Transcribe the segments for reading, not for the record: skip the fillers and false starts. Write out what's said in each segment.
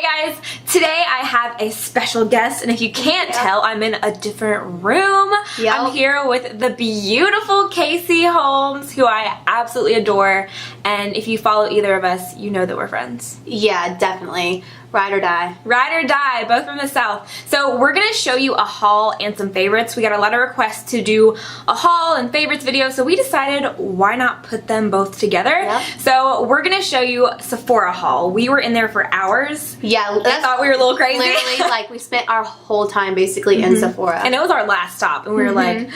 guys, today I have a special guest, and if you can't tell, I'm in a different room. I'm here with the beautiful Casey Holmes, who I absolutely adore, and if you follow either of us, you know that we're friends. Yeah, definitely. Ride or die. Ride or die, both from the South. So we're going to show you a haul and some favorites. We got a lot of requests to do a haul and favorites video, so we decided why not put them both together. Yep. So we're going to show you Sephora haul. We were in there for hours. Yeah. I thought we were a little crazy. Literally, like, we spent our whole time basically in Sephora. And it was our last stop, and we were like,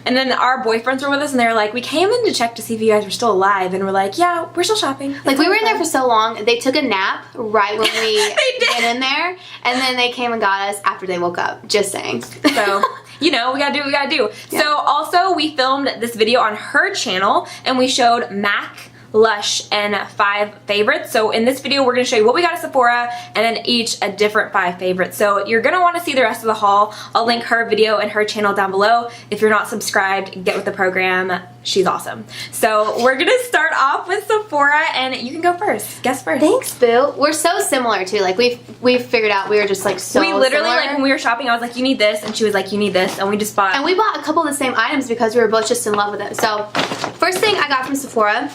and then our boyfriends were with us, and they were like, we came in to check to see if you guys were still alive, and we're like, yeah, we're still shopping. Like, we were in there for so long, they took a nap right when we went in there, and then they came and got us after they woke up. Just saying. So, you know, we gotta do what we gotta do. Yeah. So, also, we filmed this video on her channel, and we showed MAC, Lush, and 5 favorites. So in this video, we're going to show you what we got at Sephora, and then each a different 5 favorites. So you're going to want to see the rest of the haul. I'll link her video and her channel down below. If you're not subscribed, get with the program. She's awesome. So we're going to start off with Sephora, and you can go first. Guess first. Thanks, boo. We're so similar, too. Like, we've figured out we were just, like, so We literally, similar. like, when we were shopping, I was like, you need this, and she was like, you need this, and we just bought. And we bought a couple of the same items because we were both just in love with it. So, first thing I got from Sephora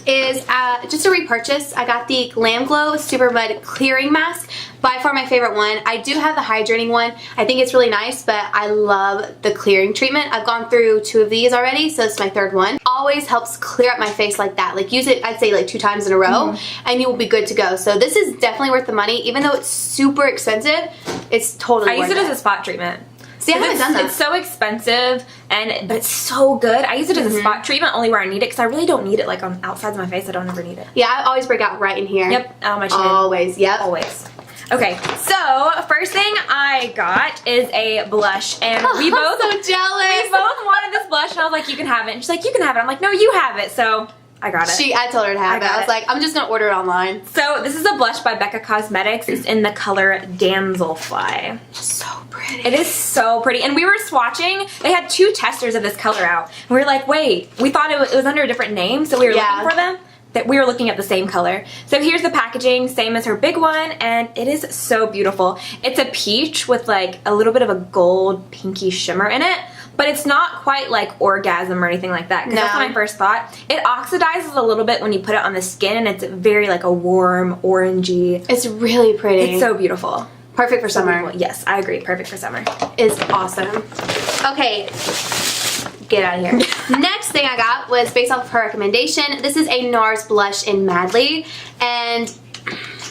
is just a repurchase. I got the Glam Glow Super Mud Clearing Mask. By far my favorite one. I do have the hydrating one. I think it's really nice, but I love the clearing treatment. I've gone through 2 of these already, so it's my 3rd one. Always helps clear up my face like that. Like, use it, I'd say, like 2 times in a row, and you will be good to go. So this is definitely worth the money. Even though it's super expensive, it's totally worth it. I use it as a spot treatment. See, I haven't done that. It's so expensive, but it's so good. I use it as a spot treatment only where I need it, because I really don't need it like on outsides of my face. I don't ever need it. Yeah, I always break out right in here. Yep, on my chin. Always, yep. Always. Okay, so first thing I got is a blush, and we both I'm so jealous. We both wanted this blush, and I was like, you can have it. And she's like, you can have it. I'm like, no, you have it. So I got it. I told her to have it. I was like, I'm just gonna order it online. So this is a blush by Becca Cosmetics. It's in the color Damselfly. So pretty. It is so pretty. And we were swatching. They had 2 testers of this color out. And we were like, wait, we thought it was under a different name, so we were looking for them. That we were looking at the same color. So here's the packaging, same as her big one, and it is so beautiful. It's a peach with like a little bit of a gold pinky shimmer in it, but it's not quite like orgasm or anything like that, because that's what I first thought. It oxidizes a little bit when you put it on the skin, and it's very like a warm orangey. It's really pretty. It's so beautiful. Perfect for summer. Yes, I agree. Perfect for summer. It's awesome. Okay. Get out of here. Next thing I got was based off of her recommendation. This is a NARS blush in Madly, and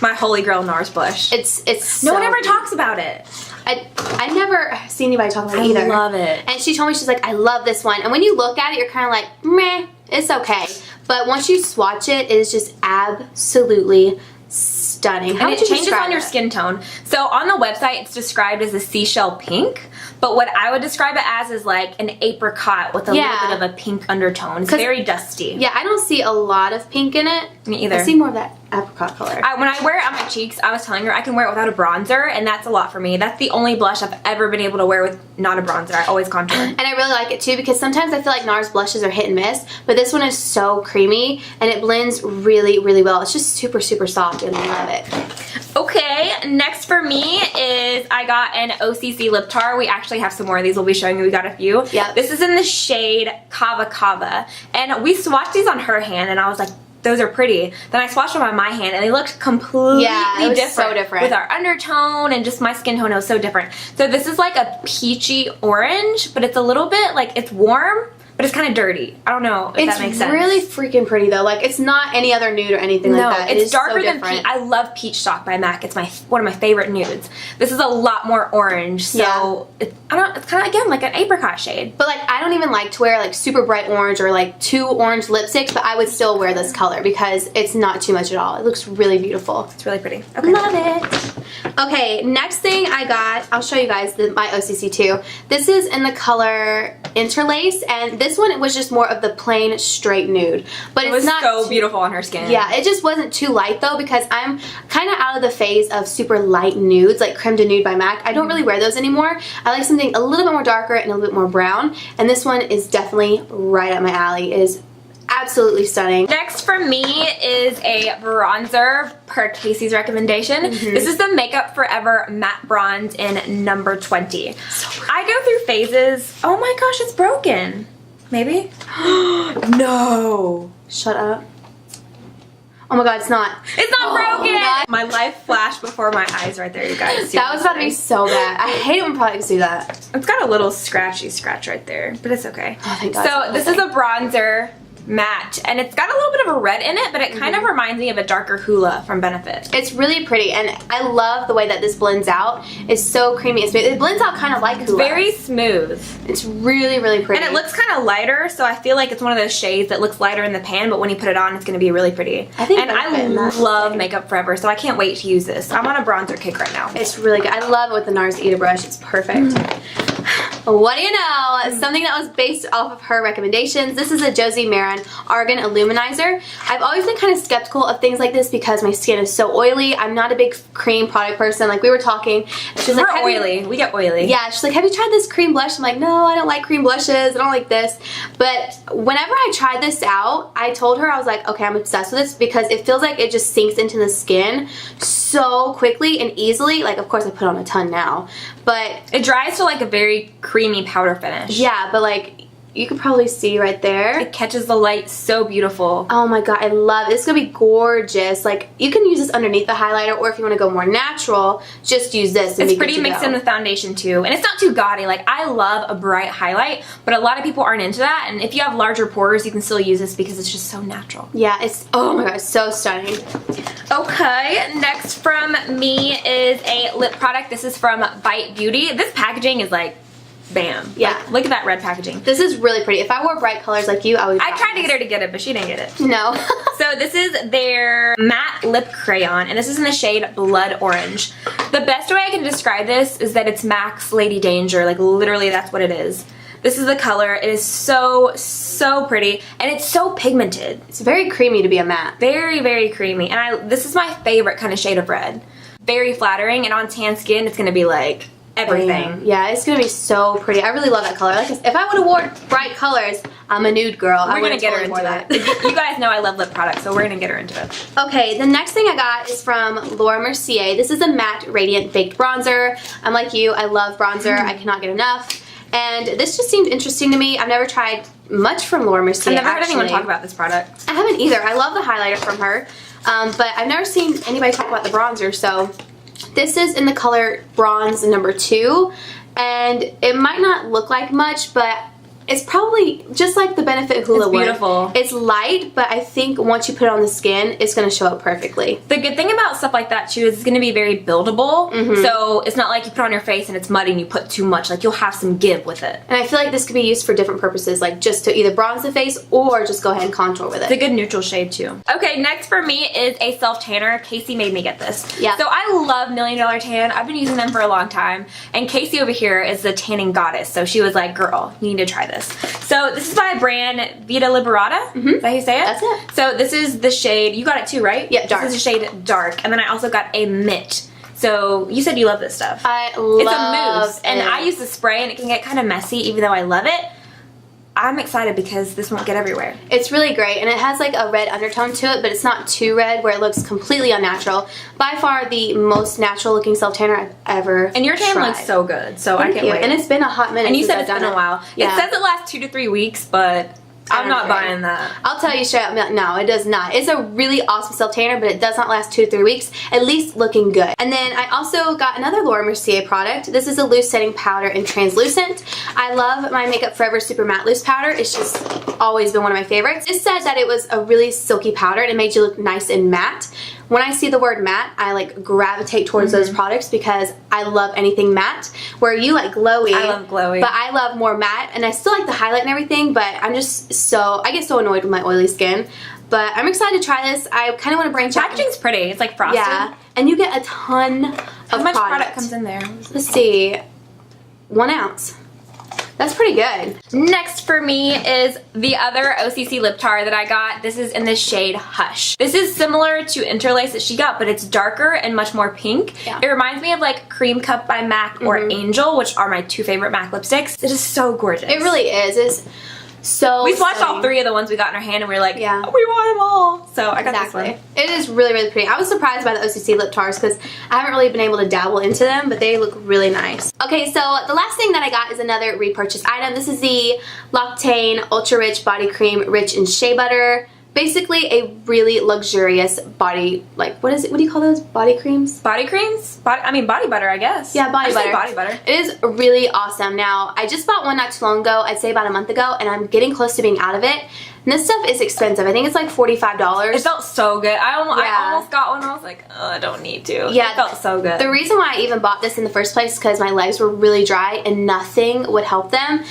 my holy grail NARS blush. It's no one ever talks about it. I never seen anybody talk about it either. I love it. And she told me, she's like, I love this one. And when you look at it, you're kind of like, meh, it's okay. But once you swatch it, it is just absolutely stunning. And it changes on your skin tone. So on the website, it's described as a seashell pink, but what I would describe it as is like an apricot with a little bit of a pink undertone. It's very dusty. Yeah, I don't see a lot of pink in it. Me either. I see more of that apricot color. When I wear it on my cheeks, I was telling her I can wear it without a bronzer, and that's a lot for me. That's the only blush I've ever been able to wear with not a bronzer. I always contour. And I really like it too, because sometimes I feel like NARS blushes are hit and miss, but this one is so creamy, and it blends really, really well. It's just super, super soft, and I love it. Okay, next for me is I got an OCC lip tar. We actually have some more of these we'll be showing you. We got a few. Yep. This is in the shade Kava Kava, and we swatched these on her hand, and I was like, those are pretty. Then I swatched them on my hand, and they looked completely different. So different. With our undertone and just my skin tone, it was so different. So this is like a peachy orange, but it's a little bit like, it's warm, but it's kind of dirty. I don't know if that makes sense. It's really freaking pretty though. Like, it's not any other nude or anything like that. It's darker than peach. I love Peach Stock by MAC. It's one of my favorite nudes. This is a lot more orange, so it's kind of, again, like an apricot shade. But like, I don't even like to wear like super bright orange or like too orange lipsticks, but I would still wear this color because it's not too much at all. It looks really beautiful. It's really pretty. Okay. Love it. Okay, next thing I got, I'll show you guys my OCC too. This is in the color Interlace, and this one was just more of the plain straight nude. But it was not so beautiful on her skin. Yeah, it just wasn't too light though, because I'm kind of out of the phase of super light nudes, like Creme de Nude by MAC. I don't really wear those anymore. I like something a little bit more darker and a little bit more brown, and this one is definitely right up my alley. It is absolutely stunning. Next for me is a bronzer per Casey's recommendation. This is the Makeup Forever Matte Bronze in number 20. I go through phases. Oh my gosh, it's broken. Maybe? No. Shut up. Oh my god, it's not. It's not broken! My life flashed before my eyes right there, you guys. That was about to be so bad. I hate it when products do that. It's got a little scratchy scratch right there, but it's okay. Oh, thank God. So this is a bronzer matte, and it's got a little bit of a red in it, but it kind of reminds me of a darker Hoola from Benefit. It's really pretty, and I love the way that this blends out. It's so creamy and smooth. It blends out kind of like Hoola. Very smooth. It's really, really pretty. And it looks kind of lighter, so I feel like it's one of those shades that looks lighter in the pan, but when you put it on, it's going to be really pretty. I love Makeup Forever, so I can't wait to use this. I'm on a bronzer kick right now. It's really good. I love it with the NARS Eater brush. It's perfect. What do you know? Something that was based off of her recommendations. This is a Josie Maran Argan Illuminizer. I've always been kind of skeptical of things like this because my skin is so oily. I'm not a big cream product person. Like we were talking. She's like, we're oily. We get oily. Yeah, she's like, have you tried this cream blush? I'm like, no, I don't like cream blushes. I don't like this. But whenever I tried this out, I told her, I was like, okay, I'm obsessed with this because it feels like it just sinks into the skin so quickly and easily. Like, of course, I put on a ton now. But it dries to like a very creamy powder finish. Yeah, but like you could probably see right there. It catches the light so beautiful. Oh my god, I love it. It's gonna be gorgeous. Like you can use this underneath the highlighter, or if you want to go more natural, just use this. And it's pretty mixed in with foundation too, and it's not too gaudy. Like I love a bright highlight, but a lot of people aren't into that. And if you have larger pores, you can still use this because it's just so natural. Yeah, it's oh my god, it's so stunning. Okay, next from me is a lip product. This is from Bite Beauty. This packaging is like bam. Yeah. Like, look at that red packaging. This is really pretty. If I wore bright colors like you, I would. I tried to get her to get it, but she didn't get it. No. So this is their matte lip crayon, and this is in the shade Blood Orange. The best way I can describe this is that it's MAC's Lady Danger. Like literally that's what it is. This is the color. It is so, so pretty, and it's so pigmented. It's very creamy to be a matte. Very, very creamy, and this is my favorite kind of shade of red. Very flattering, and on tan skin, it's gonna be like everything. Yeah, it's gonna be so pretty. I really love that color. Like if I would have worn bright colors, I'm a nude girl. We're gonna get her into that. You guys know I love lip products, so we're gonna get her into it. Okay, the next thing I got is from Laura Mercier. This is a matte radiant baked bronzer. I'm like you, I love bronzer. I cannot get enough. And this just seemed interesting to me. I've never tried much from Laura Mercier. I've never heard anyone talk about this product. I haven't either. I love the highlighter from her, but I've never seen anybody talk about the bronzer. So this is in the color Bronze number 2, and it might not look like much, but it's probably just like the Benefit Hoola It's beautiful. one. It's light, but I think once you put it on the skin, it's going to show up perfectly. The good thing about stuff like that too is it's going to be very buildable. So it's not like you put it on your face and it's muddy and you put too much. Like you'll have some give with it. And I feel like this could be used for different purposes, like just to either bronze the face or just go ahead and contour with it. It's a good neutral shade too. Okay, next for me is a self tanner. Casey made me get this. Yeah. So I love $1 Million Tan. I've been using them for a long time. And Casey over here is the tanning goddess. So she was like, girl, you need to try this. So this is by brand Vita Liberata. Is that how you say it? That's it. So this is the shade, you got it too, right? Yeah, dark. This is the shade Dark. And then I also got a Mitt. So you said you love this stuff. I love It's a mousse. And it. I use the spray and it can get kind of messy even though I love it. I'm excited because this won't get everywhere. It's really great, and it has like a red undertone to it, but it's not too red where it looks completely unnatural. By far the most natural looking self tanner I've ever And your tan tried. looks so good, so I can't wait. And it's been a hot minute. And you since said I've it's been done a while. Yeah. It says it lasts 2 to 3 weeks, but I'm not buying that. I'll tell you straight up, no, it does not. It's a really awesome self tanner, but it does not last 2 to 3 weeks, at least looking good. And then I also got another Laura Mercier product. This is a loose setting powder in translucent. I love my Makeup Forever Super Matte Loose Powder. It's just always been one of my favorites. It said that it was a really silky powder and it made you look nice and matte. When I see the word matte, I like gravitate towards those products because I love anything matte. Where you like glowy. I love glowy. But I love more matte, and I still like the highlight and everything, but I'm just so, I get so annoyed with my oily skin. But I'm excited to try this. I kind of want to branch out. Packaging's pretty. It's like frosted. Yeah, and you get a ton of How much product. product comes in there? Let's see, 1 ounce. That's pretty good. Next for me is the other OCC lip tar that I got. This is in the shade Hush. This is similar to Interlace that she got, but it's darker and much more pink. Yeah. It reminds me of like Cream Cup by MAC or Angel, which are my 2 favorite MAC lipsticks. It is so gorgeous. It really is. So we swatched stunning. all 3 of the ones we got in our hand, and we were like, yeah, we want them all. So I got this one. It is really, really pretty. I was surprised by the OCC lip tars because I haven't really been able to dabble into them, but they look really nice. Okay, so the last thing that I got is another repurchase item. This is the L'Occitane Ultra Rich Body Cream Rich in Shea Butter. Basically a really luxurious body, like, what is it? What do you call those? Body creams? Body creams? Body butter, I guess. Yeah, body butter. Body butter. It is really awesome. Now, I just bought one not too long ago, I'd say about a month ago, and I'm getting close to being out of it. And this stuff is expensive. I think it's like $45. It felt so good. I almost got one. I was like, oh, I don't need to. Yeah, it felt so good. The reason why I even bought this in the first place is because my legs were really dry and nothing would help them.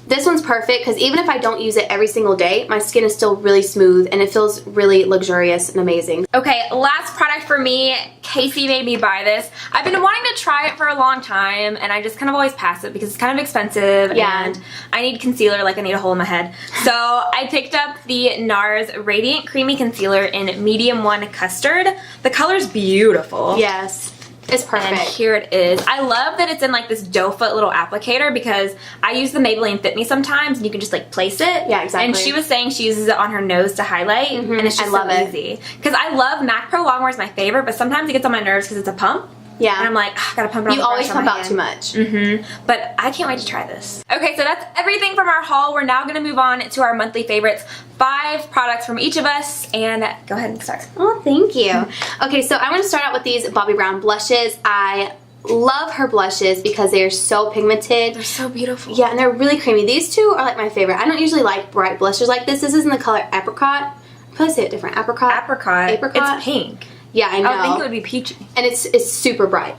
This one's perfect because even if I don't use it every single day, my skin is still really smooth and it feels really luxurious and amazing. Okay, last product for me. Casey made me buy this. I've been wanting to try it for a long time, and I just kind of always pass it because it's kind of expensive, and I need concealer like I need a hole in my head. So I picked up the NARS Radiant Creamy Concealer in Medium 1 Custard. The color's beautiful. Yes. It's perfect. And here it is. I love that it's in like this doe foot little applicator because I use the Maybelline Fit Me sometimes and you can just like place it. Yeah, exactly. And she was saying she uses it on her nose to highlight, and it's just so easy. Because I love MAC Pro Longwear is my favorite, but sometimes it gets on my nerves because it's a pump. Yeah. And I'm like, I gotta pump it on. You always pump out too much. But I can't wait to try this. Okay, so that's everything from our haul. We're now gonna move on to our monthly favorites. 5 products from each of us, and go ahead and start. Oh, thank you. Okay, so I'm gonna start out with these Bobbi Brown blushes. I love her blushes because they are so pigmented. They're so beautiful. Yeah, and they're really creamy. These two are like my favorite. I don't usually like bright blushes like this. This is in the color Apricot. I probably say it different. Apricot. Apricot. It's pink. Yeah, I know. I would think it would be peachy. And it's super bright.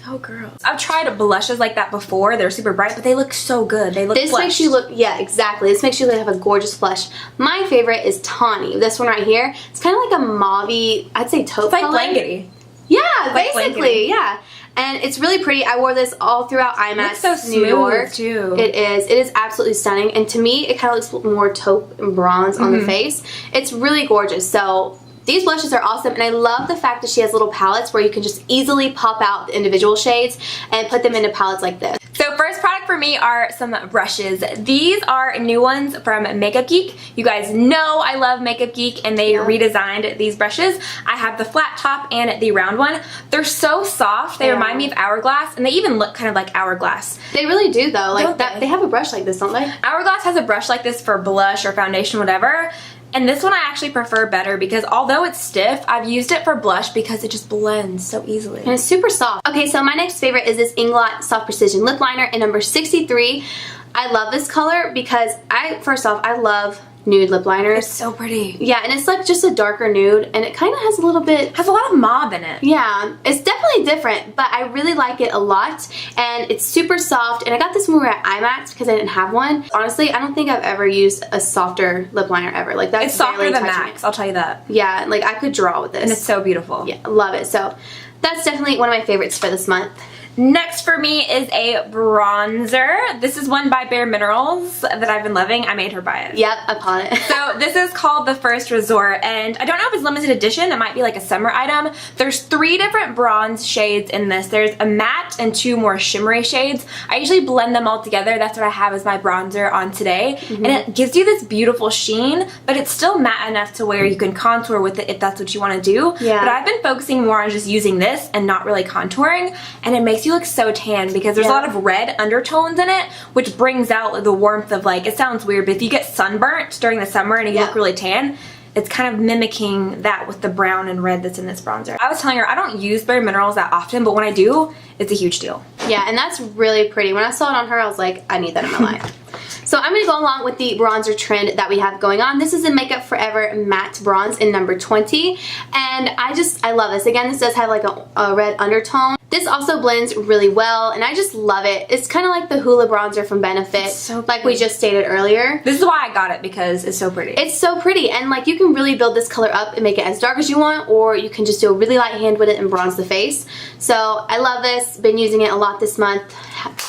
Oh, girls. I've tried blushes like that before. They're super bright, but they look so good. They look This flushed. makes you look, yeah, exactly. This makes you have a gorgeous flush. My favorite is Tawny. This one right here. It's kind of like a mauve-y, I'd say taupe color. color. Blankety. Yeah, like basically, yeah. And it's really pretty. I wore this all throughout IMAX so smooth, New York. too. It is. It is absolutely stunning. And to me, it kind of looks more taupe and bronze on the face. It's really gorgeous. So these blushes are awesome, and I love the fact that she has little palettes where you can just easily pop out the individual shades and put them into palettes like this. So first product for me are some brushes. These are new ones from Makeup Geek. You guys know I love Makeup Geek, and they redesigned these brushes. I have the flat top and the round one. They're so soft. They remind me of Hourglass, and they even look kind of like Hourglass. They really do, though. Like that, they have a brush like this, don't they? Hourglass has a brush like this for blush or foundation, whatever. And this one I actually prefer better because although it's stiff, I've used it for blush because it just blends so easily. And it's super soft. Okay, so my next favorite is this Inglot Soft Precision Lip Liner in number 63. I love this color because first off, I love nude lip liners. It's so pretty. Yeah, and it's like just a darker nude, and it kind of has a little bit... has a lot of mauve in it. Yeah, it's definitely different, but I really like it a lot, and it's super soft, and I got this when we were at IMAX because I didn't have one. Honestly, I don't think I've ever used a softer lip liner ever. Like, that's it's softer than touching Max, I'll tell you that. Yeah, like I could draw with this. And it's so beautiful. Yeah, love it. So that's definitely one of my favorites for this month. Next for me is a bronzer. This is one by Bare Minerals that I've been loving. I made her buy it. Yep, I bought it. So this is called The First Resort, and I don't know if it's limited edition. It might be like a summer item. There's 3 different bronze shades in this. There's a matte and 2 more shimmery shades. I usually blend them all together. That's what I have as my bronzer on today. And it gives you this beautiful sheen, but it's still matte enough to where you can contour with it if that's what you want to do. Yeah. But I've been focusing more on just using this and not really contouring, and it makes you look so tan because there's a lot of red undertones in it, which brings out the warmth of, like, it sounds weird, but if you get sunburnt during the summer and you look really tan, it's kind of mimicking that with the brown and red that's in this bronzer. I was telling her I don't use Bare Minerals that often, but when I do, it's a huge deal. Yeah, and that's really pretty. When I saw it on her, I was like, I need that in my life. So I'm going to go along with the bronzer trend that we have going on. This is in Makeup Forever Matte Bronze in number 20. And I love this. Again, this does have like a red undertone. This also blends really well, and I just love it. It's kind of like the Hoola bronzer from Benefit, so like we just stated earlier. This is why I got it, because it's so pretty. It's so pretty, and like you can really build this color up and make it as dark as you want, or you can just do a really light hand with it and bronze the face. So I love this. Been using it a lot this month.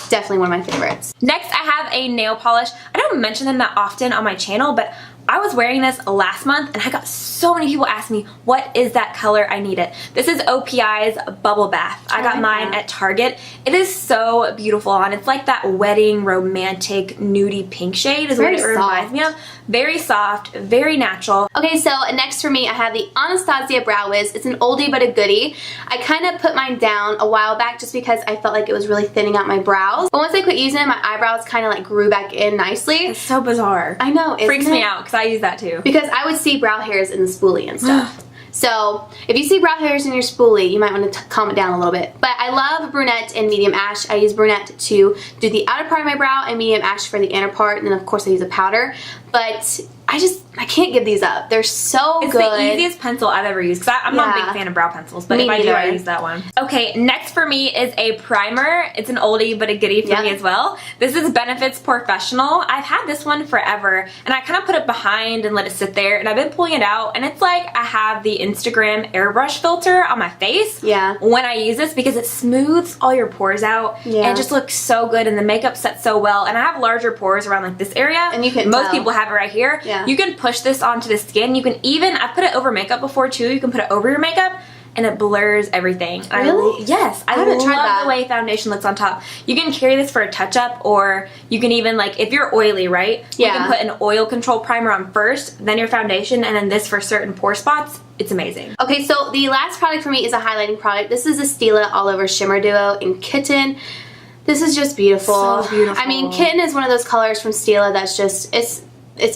Definitely one of my favorites. Next, I have a nail polish. I don't mention them that often on my channel, but I was wearing this last month and I got so many people ask me, what is that color? I need it. This is OPI's Bubble Bath. I got mine at Target. It is so beautiful and it's like that wedding romantic nudie pink shade is what it reminds me of. Very soft, very natural. Okay, so next for me I have the Anastasia Brow Wiz. It's an oldie but a goodie. I kind of put mine down a while back just because I felt like it was really thinning out my brows. But once I quit using it, my eyebrows kind of like grew back in nicely. It's so bizarre. I know, Freaks me out because I use that too. Because I would see brow hairs in the spoolie and stuff. So if you see brow hairs in your spoolie, you might want to calm it down a little bit. But I love brunette and medium ash. I use brunette to do the outer part of my brow and medium ash for the inner part. And then of course I use a powder. But I can't give these up. They're so good. It's the easiest pencil I've ever used because I'm not a big fan of brow pencils, but if I do, I use that one. Okay, next for me is a primer. It's an oldie but a goodie for me as well. This is Benefits Professional. I've had this one forever and I kind of put it behind and let it sit there and I've been pulling it out and it's like I have the Instagram airbrush filter on my face when I use this because it smooths all your pores out and it just looks so good and the makeup sets so well and I have larger pores around like this area and you can most people have it right here. You can push this onto the skin. You can even, I've put it over makeup before too. You can put it over your makeup and it blurs everything. Really? Yes. I haven't tried that. the way foundation looks on top. You can carry this for a touch-up or you can even like, if you're oily, right? You can put an oil control primer on first, then your foundation, and then this for certain pore spots. It's amazing. Okay, so the last product for me is a highlighting product. This is the Stila All Over Shimmer Duo in Kitten. This is just beautiful. So beautiful. I mean, Kitten is one of those colors from Stila that's just, it's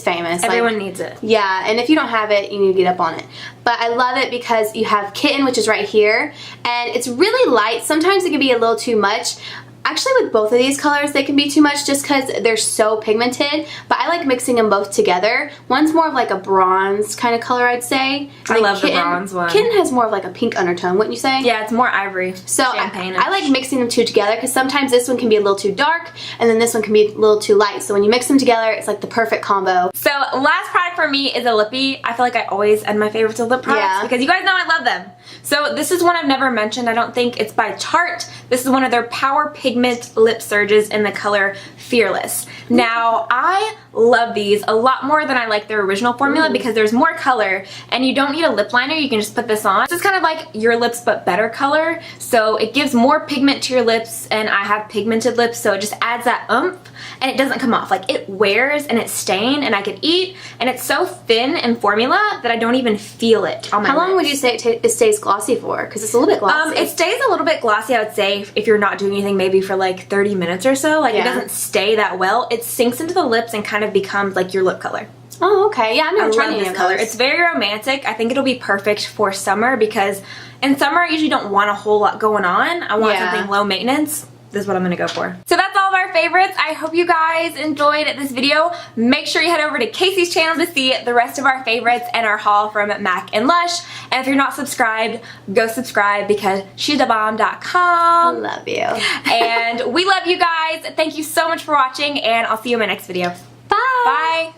famous. Everyone needs it. Yeah, and if you don't have it, you need to get up on it. But I love it because you have Kitten, which is right here, and it's really light. Sometimes it can be a little too much. Actually, with both of these colors, they can be too much just because they're so pigmented, but I like mixing them both together. One's more of like a bronze kind of color, I'd say. I love the bronze one. Kitten has more of like a pink undertone, wouldn't you say? Yeah, it's more ivory. So I like mixing them two together because sometimes this one can be a little too dark and then this one can be a little too light. So when you mix them together, it's like the perfect combo. So last product for me is a lippy. I feel like I always end my favorites with lip products because you guys know I love them. So this is one I've never mentioned. I don't think it's by Tarte. This is one of their Power Pigment Lip Surges in the color Fearless. Now, I love these a lot more than I like their original formula because there's more color and you don't need a lip liner. You can just put this on. This is kind of like your lips but better color. So it gives more pigment to your lips and I have pigmented lips so it just adds that oomph and it doesn't come off. Like it wears and it's stained and I could eat and it's so thin in formula that I don't even feel it on my lips. How long would you say it stays glossy for? Because it's a little bit glossy. It stays a little bit glossy, I would say, if you're not doing anything maybe for like 30 minutes or so. Like it doesn't stay that well. It sinks into the lips and kind of becomes like your lip color. Oh, okay. Yeah, I've never tried this color. It's very romantic. I think it'll be perfect for summer because in summer I usually don't want a whole lot going on. I want something low maintenance. This is what I'm gonna go for. So that's all of our favorites. I hope you guys enjoyed this video. Make sure you head over to Casey's channel to see the rest of our favorites and our haul from MAC and Lush. And if you're not subscribed, go subscribe because she'sthebomb.com. Love you. And we love you guys. Thank you so much for watching and I'll see you in my next video. Bye. Bye.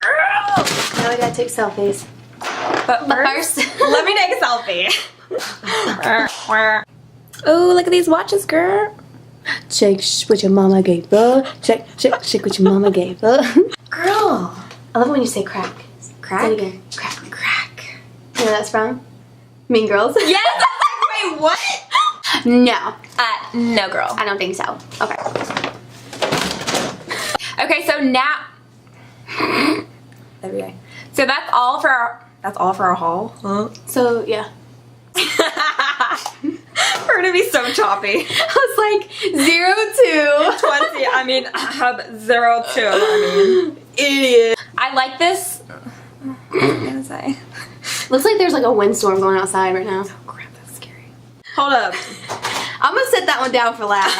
Now we gotta take selfies. But first let me take a selfie. Oh, look at these watches, girl. Shake what your mama gave her. Shake what your mama gave her. Girl. I love when you say crack. Crack? Say it again. Crack. Crack. You know that's from? Mean Girls. Yes, I was like, wait, what? No. No, girl. I don't think so. Okay. Okay, so now there we go. So that's all for our haul. Huh? So yeah. We're gonna be so choppy. I was like 0 to 20. I mean, I have 0 to. I mean, idiot. I like this. What was I gonna say? Looks like there's like a windstorm going outside right now. Oh crap, that's scary. Hold up. I'm gonna set that one down for last.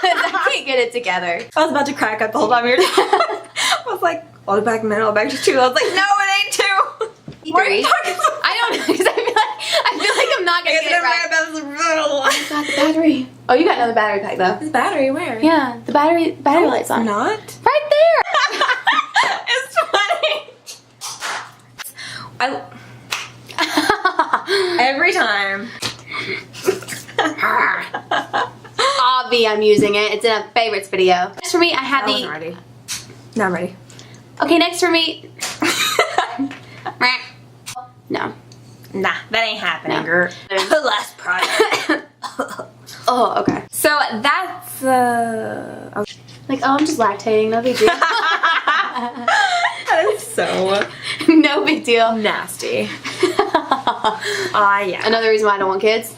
I can't get it together. I was about to crack up the whole time you were I was like, all back middle, back to 2. I was like, no, it ain't 2. Why are you talking so fast? I don't know because I feel like I'm not gonna get it right. I got the battery. Oh, you got another battery pack though. The battery where? Yeah, the battery light's on. Not? Right there. It's funny. Every time. Obvi, I'm using it. It's in a favorites video. As for me, I have I wasn't ready. Now I'm ready. Okay, next for me. No. Nah, that ain't happening, No. girl. Last product. Oh, okay. So that's oh. Like, oh, I'm just lactating. No big deal. That is so No big deal. nasty. Yeah. Another reason why I don't want kids.